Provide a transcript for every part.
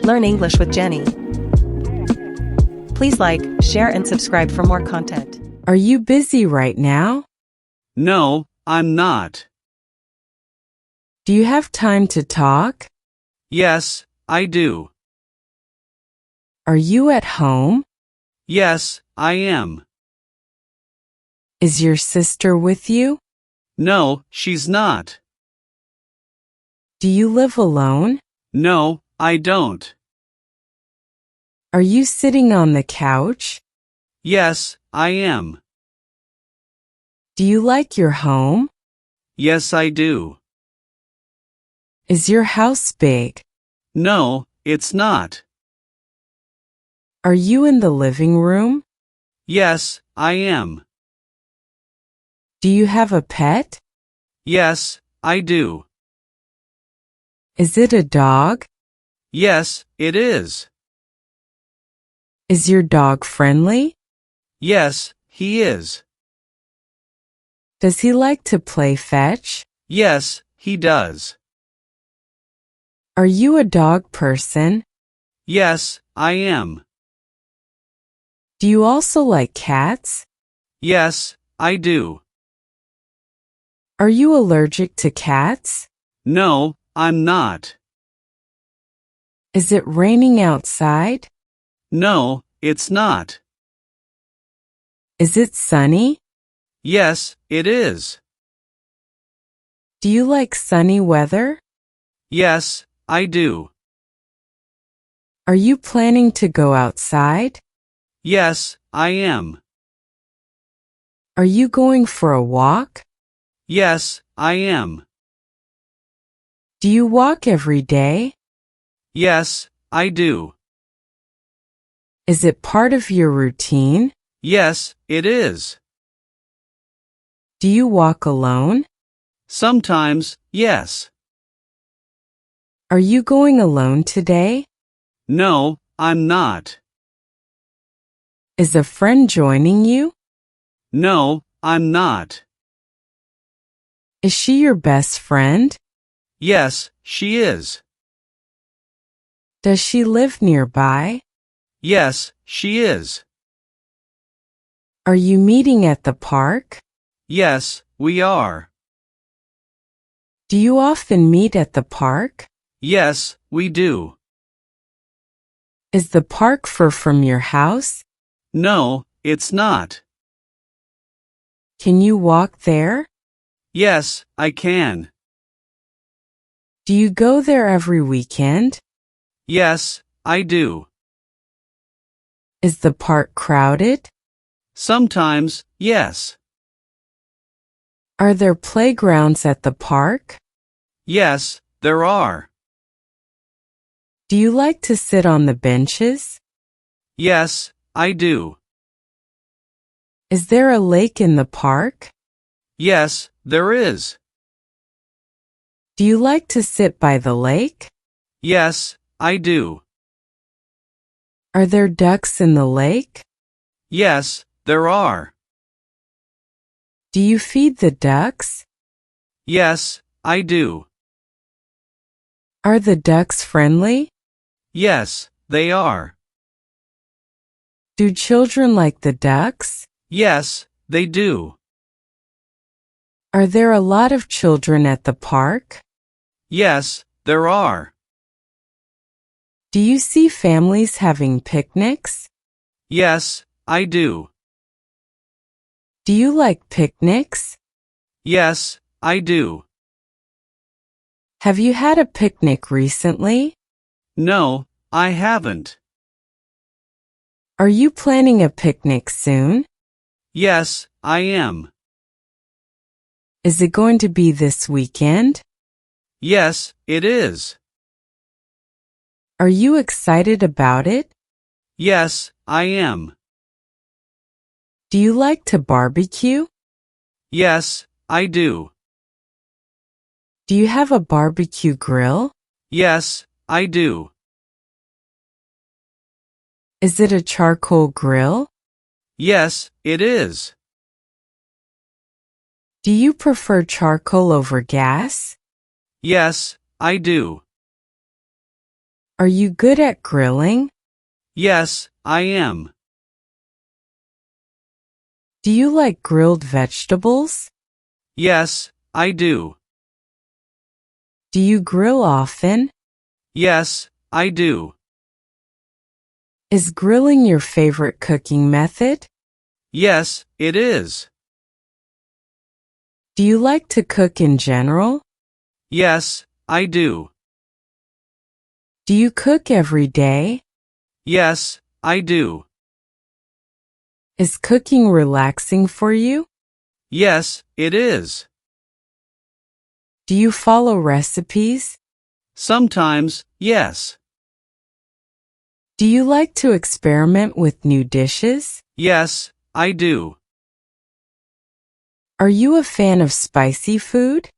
Learn English with Jenny. Please like, share, and subscribe for more content. Are you busy right now? No, I'm not. Do you have time to talk? Yes, I do. Are you at home? Yes, I am. Is your sister with you? No, she's not. Do you live alone? No, I don't. Are you sitting on the couch? Yes, I am. Do you like your home? Yes, I do. Is your house big? No, it's not. Are you in the living room? Yes, I am. Do you have a pet? Yes, I do. Is it a dog? Yes, it is. Is your dog friendly? Yes, he is. Does he like to play fetch? Yes, he does. Are you a dog person? Yes, I am. Do you also like cats? Yes, I do. Are you allergic to cats? No, I'm not. Is it raining outside? No, it's not. Is it sunny? Yes, it is. Do you like sunny weather? Yes, I do. Are you planning to go outside? Yes, I am. Are you going for a walk? Yes, I am. Do you walk every day? Yes, I do. Is it part of your routine? Yes, it is. Do you walk alone? Sometimes, yes. Are you going alone today? No, I'm not. Is a friend joining you? No, I'm not. Is she your best friend? Yes, she is. Does she live nearby? Yes, she is. Are you meeting at the park? Yes, we are. Do you often meet at the park? Yes, we do. Is the park far from your house? No, it's not. Can you walk there? Yes, I can. Do you go there every weekend? Yes, I do. Is the park crowded? Sometimes, yes. Are there playgrounds at the park? Yes, there are. Do you like to sit on the benches? Yes, I do. Is there a lake in the park? Yes, there is. Do you like to sit by the lake? Yes, I do. Are there ducks in the lake? Yes, there are. Do you feed the ducks? Yes, I do. Are the ducks friendly? Yes, they are. Do children like the ducks? Yes, they do. Are there a lot of children at the park? Yes, there are. Do you see families having picnics? Yes, I do. Do you like picnics? Yes, I do. Have you had a picnic recently? No, I haven't. Are you planning a picnic soon? Yes, I am. Is it going to be this weekend? Yes, it is. Are you excited about it? Yes, I am. Do you like to barbecue? Yes, I do. Do you have a barbecue grill? Yes, I do. Is it a charcoal grill? Yes, it is. Do you prefer charcoal over gas? Yes, I do. Are you good at grilling? Yes, I am. Do you like grilled vegetables? Yes, I do. Do you grill often? Yes, I do. Is grilling your favorite cooking method? Yes, it is. Do you like to cook in general? Yes, I do. Do you cook every day? Yes, I do. Is cooking relaxing for you? Yes, it is. Do you follow recipes? Sometimes, yes. Do you like to experiment with new dishes? Yes, I do. Are you a fan of spicy food?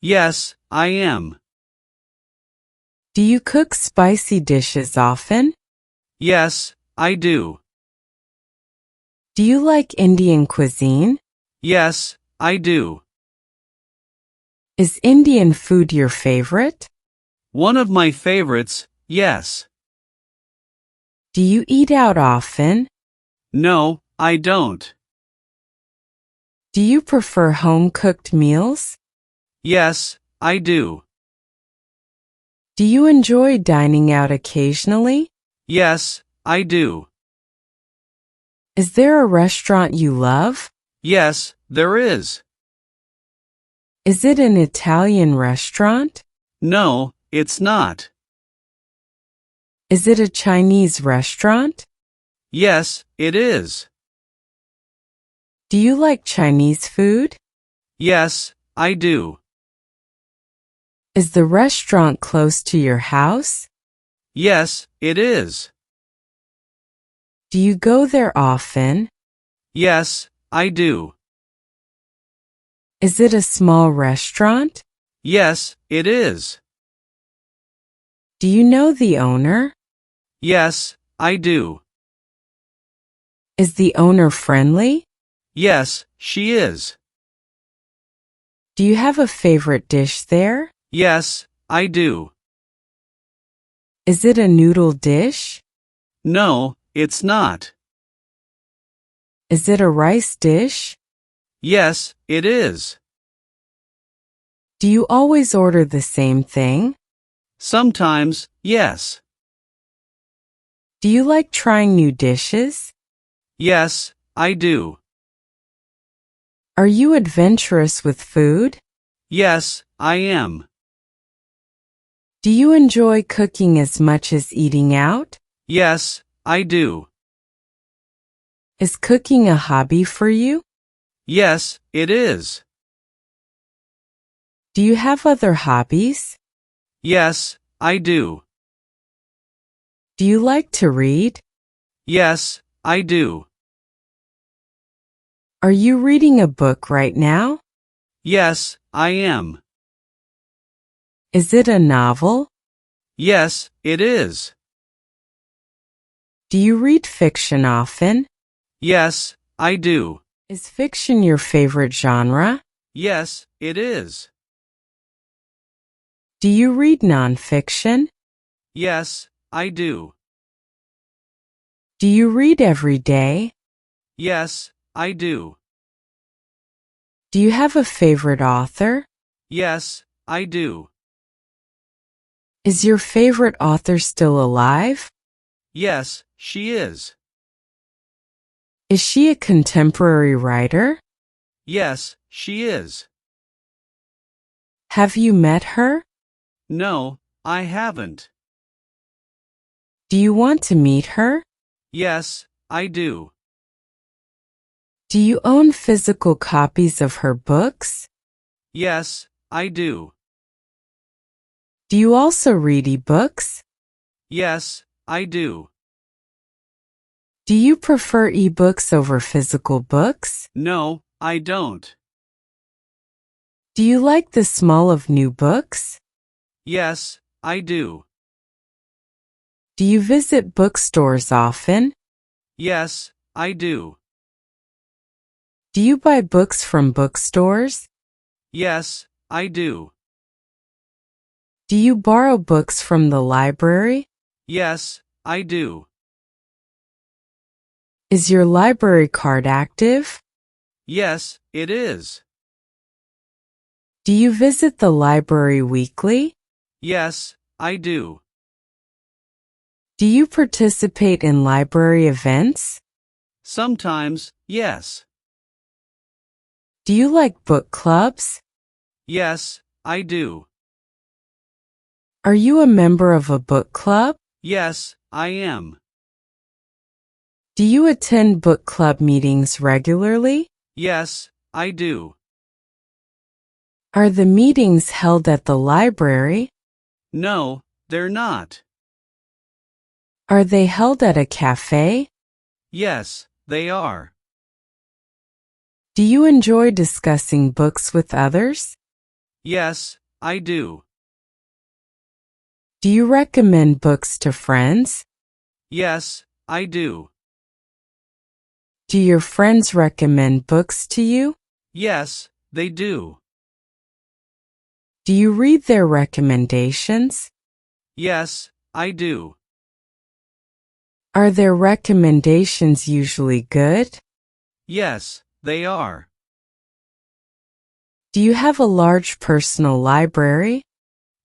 Yes, I am. Do you cook spicy dishes often? Yes, I do. Do you like Indian cuisine? Yes, I do. Is Indian food your favorite? One of my favorites, yes. Do you eat out often? No, I don't. Do you prefer home-cooked meals? Yes, I do. Do you enjoy dining out occasionally? Yes, I do. Is there a restaurant you love? Yes, there is. Is it an Italian restaurant? No, it's not. Is it a Chinese restaurant? Yes, it is. Do you like Chinese food? Yes, I do. Is the restaurant close to your house? Yes, it is. Do you go there often? Yes, I do. Is it a small restaurant? Yes, it is. Do you know the owner? Yes, I do. Is the owner friendly? Yes, she is. Do you have a favorite dish there? Yes, I do. Is it a noodle dish? No, it's not. Is it a rice dish? Yes, it is. Do you always order the same thing? Sometimes, yes. Do you like trying new dishes? Yes, I do. Are you adventurous with food? Yes, I am. Do you enjoy cooking as much as eating out? Yes, I do. Is cooking a hobby for you? Yes, it is. Do you have other hobbies? Yes, I do. Do you like to read? Yes, I do. Are you reading a book right now? Yes, I am. Is it a novel? Yes, it is. Do you read fiction often? Yes, I do. Is fiction your favorite genre? Yes, it is. Do you read nonfiction? Yes, I do. Do you read every day? Yes, I do. Do you have a favorite author? Yes, I do. Is your favorite author still alive? Yes, she is. Is she a contemporary writer? Yes, she is. Have you met her? No, I haven't. Do you want to meet her? Yes, I do. Do you own physical copies of her books? Yes, I do. Do you also read ebooks? Yes, I do. Do you prefer ebooks over physical books? No, I don't. Do you like the smell of new books? Yes, I do. Do you visit bookstores often? Yes, I do. Do you buy books from bookstores? Yes, I do. Do you borrow books from the library? Yes, I do. Is your library card active? Yes, it is. Do you visit the library weekly? Yes, I do. Do you participate in library events? Sometimes, yes. Do you like book clubs? Yes, I do. Are you a member of a book club? Yes, I am. Do you attend book club meetings regularly? Yes, I do. Are the meetings held at the library? No, they're not. Are they held at a cafe? Yes, they are. Do you enjoy discussing books with others? Yes, I do. Do you recommend books to friends? Yes, I do. Do your friends recommend books to you? Yes, they do. Do you read their recommendations? Yes, I do. Are their recommendations usually good? Yes, they are. Do you have a large personal library?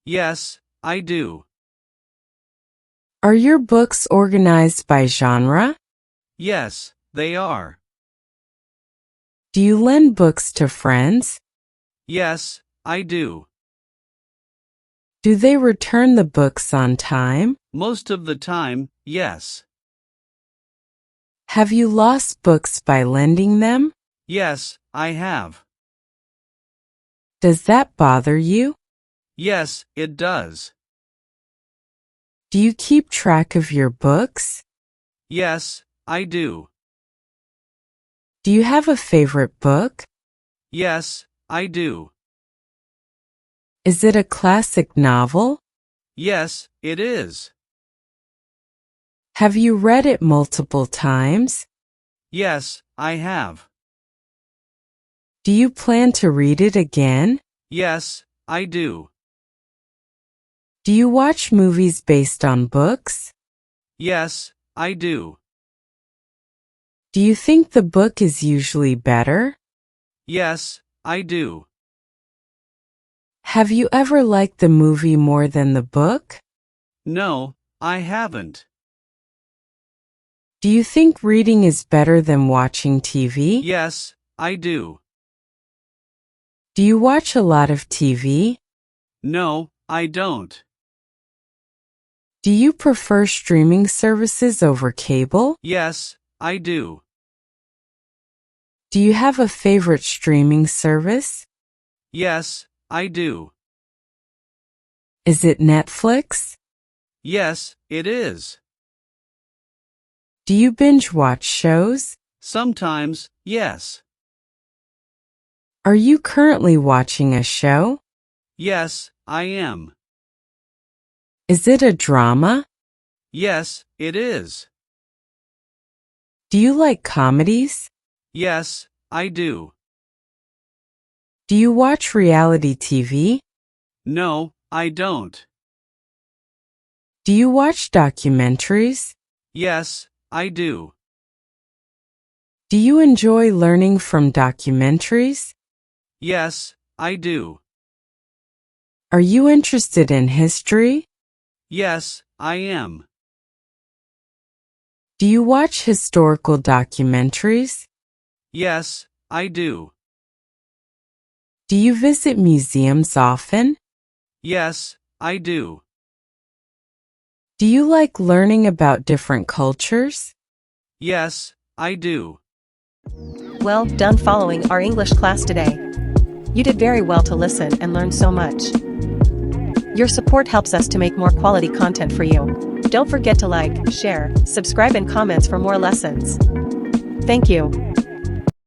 Yes, I do. Are your books organized by genre? Yes, they are. Do you lend books to friends? Yes, I do. Do they return the books on time? Most of the time, yes. Have you lost books by lending them? Yes, I have. Does that bother you? Yes, it does. Do you keep track of your books? Yes, I do. Do you have a favorite book? Yes, I do. Is it a classic novel? Yes, it is. Have you read it multiple times? Yes, I have. Do you plan to read it again? Yes, I do. Do you watch movies based on books? Yes, I do. Do you think the book is usually better? Yes, I do. Have you ever liked the movie more than the book? No, I haven't. Do you think reading is better than watching TV? Yes, I do. Do you watch a lot of TV? No, I don't. Do you prefer streaming services over cable? Yes, I do. Do you have a favorite streaming service? Yes, I do. Is it Netflix? Yes, it is. Do you binge watch shows? Sometimes, yes. Are you currently watching a show? Yes, I am. Is it a drama? Yes, it is. Do you like comedies? Yes, I do. Do you watch reality TV? No, I don't. Do you watch documentaries? Yes, I do. Do you enjoy learning from documentaries? Yes, I do. Are you interested in history? Yes, I am. Do you watch historical documentaries? Yes, I do. Do you visit museums often? Yes, I do. Do you like learning about different cultures? Yes, I do. Well done following our English class today. You did very well to listen and learn so much. Your support helps us to make more quality content for you. Don't forget to like, share, subscribe and comments for more lessons. Thank you.